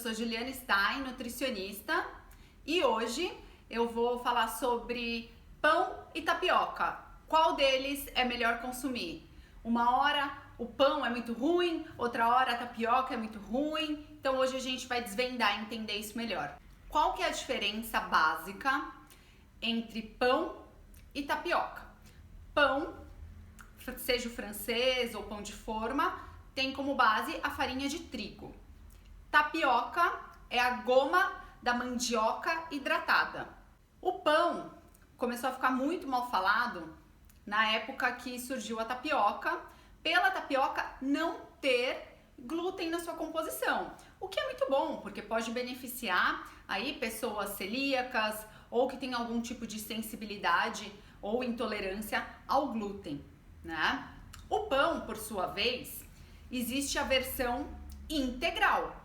sou Juliana Stein, nutricionista, e hoje eu vou falar sobre pão e tapioca. Qual deles é melhor consumir? Uma hora o pão é muito ruim, outra hora a tapioca é muito ruim, então hoje a gente vai desvendar e entender isso melhor. Qual que é a diferença básica entre pão e tapioca? Pão, seja o francês ou pão de forma, tem como base a farinha de trigo. Tapioca é a goma da mandioca hidratada. O pão começou a ficar muito mal falado na época que surgiu a tapioca, pela tapioca não ter glúten na sua composição. O que é muito bom, porque pode beneficiar aí pessoas celíacas ou que têm algum tipo de sensibilidade ou intolerância ao glúten, né? O pão, por sua vez, existe a versão integral.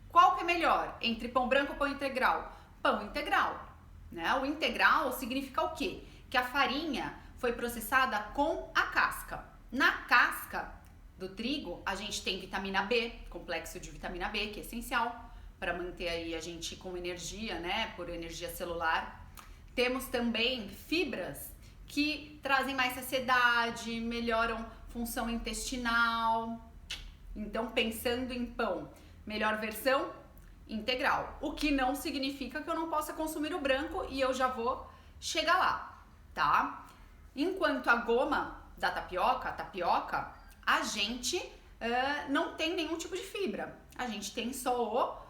Qual que é melhor entre pão branco ou pão integral? Pão integral, né? O integral significa o quê? Que a farinha foi processada com a casca. Na casca do trigo, a gente tem vitamina B, complexo de vitamina B, que é essencial para manter aí a gente com energia, né? Por energia celular. Temos também fibras que trazem mais saciedade, melhoram função intestinal. Então, pensando em pão, melhor versão integral. O que não significa que eu não possa consumir o branco e eu já vou chegar lá, tá? Enquanto a goma da tapioca, a tapioca, a gente não tem nenhum tipo de fibra. A gente tem só o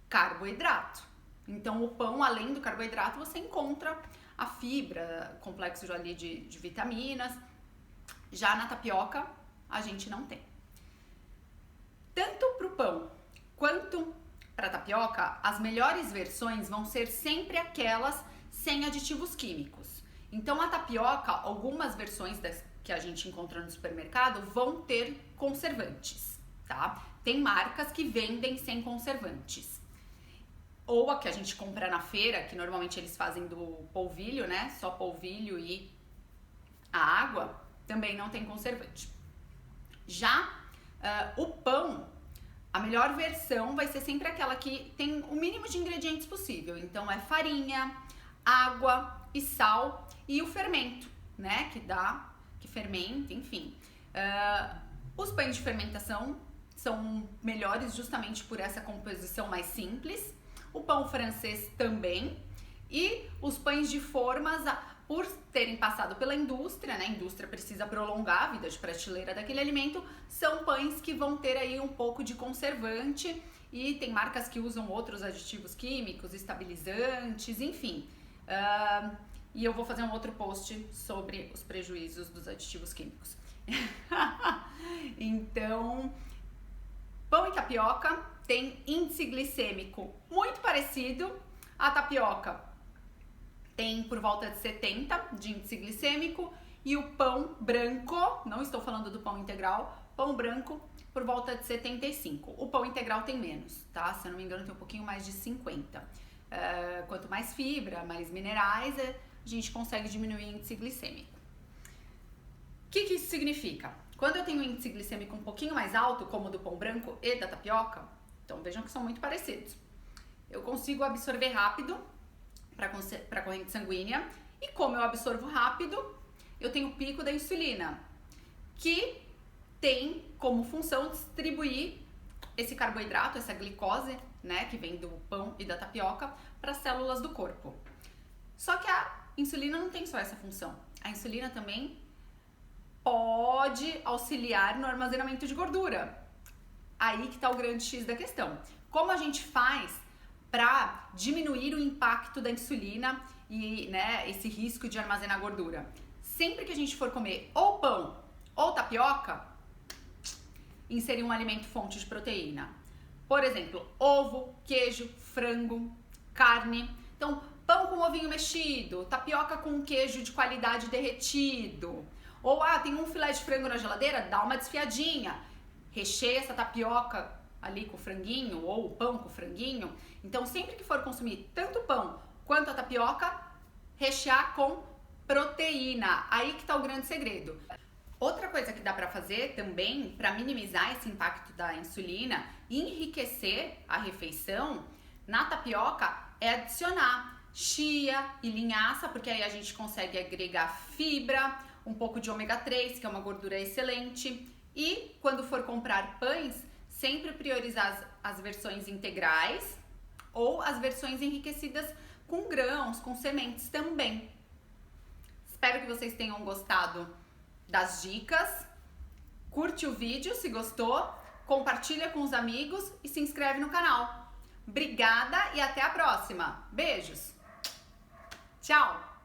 carboidrato. Então, o pão, além do carboidrato, você encontra a fibra, complexo ali de vitaminas. Já na tapioca, a gente não tem. Tanto para o pão quanto para a tapioca, as melhores versões vão ser sempre aquelas sem aditivos químicos. Então, a tapioca, algumas versões que a gente encontra no supermercado vão ter conservantes, tá? Tem marcas que vendem sem conservantes. Ou a que a gente compra na feira, que normalmente eles fazem do polvilho, né? Só polvilho e a água, também não tem conservante. Já o pão, a melhor versão vai ser sempre aquela que tem o mínimo de ingredientes possível. Então é farinha, água e sal e o fermento, né? Que fermenta, enfim. Os pães de fermentação são melhores justamente por essa composição mais simples. O pão francês também. E os pães de formas, por terem passado pela indústria, né? A indústria precisa prolongar a vida de prateleira daquele alimento, são pães que vão ter aí um pouco de conservante e tem marcas que usam outros aditivos químicos, estabilizantes, enfim. E eu vou fazer um outro post sobre os prejuízos dos aditivos químicos. Então, pão e tapioca tem índice glicêmico muito parecido. A tapioca tem por volta de 70 de índice glicêmico e o pão branco, não estou falando do pão integral, pão branco por volta de 75. O pão integral tem menos, tá? Se eu não me engano tem um pouquinho mais de 50. Quanto mais fibra, mais minerais, a gente consegue diminuir o índice glicêmico. O que isso significa? Quando eu tenho um índice glicêmico um pouquinho mais alto, como o do pão branco e da tapioca, então vejam que são muito parecidos. Eu consigo absorver rápido para a corrente sanguínea e como eu absorvo rápido, eu tenho o pico da insulina, que tem como função distribuir esse carboidrato, essa glicose, né, que vem do pão e da tapioca, para as células do corpo. Só que a insulina não tem só essa função. A insulina também pode auxiliar no armazenamento de gordura. Aí que está o grande X da questão. Como a gente faz para diminuir o impacto da insulina e, né, esse risco de armazenar gordura? Sempre que a gente for comer ou pão ou tapioca, inserir um alimento fonte de proteína. Por exemplo, ovo, queijo, frango, carne. Então, pão com ovinho mexido, tapioca com queijo de qualidade derretido. Ou, tem um filé de frango na geladeira, dá uma desfiadinha. Recheia essa tapioca ali com o franguinho ou o pão com o franguinho. Então, sempre que for consumir tanto o pão quanto a tapioca, rechear com proteína. Aí que tá o grande segredo. Outra coisa que dá para fazer também para minimizar esse impacto da insulina e enriquecer a refeição na tapioca é adicionar chia e linhaça, porque aí a gente consegue agregar fibra, um pouco de ômega 3, que é uma gordura excelente. E quando for comprar pães, sempre priorizar as versões integrais ou as versões enriquecidas com grãos, com sementes também. Espero que vocês tenham gostado das dicas. Curte o vídeo se gostou, compartilha com os amigos e se inscreve no canal. Obrigada e até a próxima. Beijos. Tchau.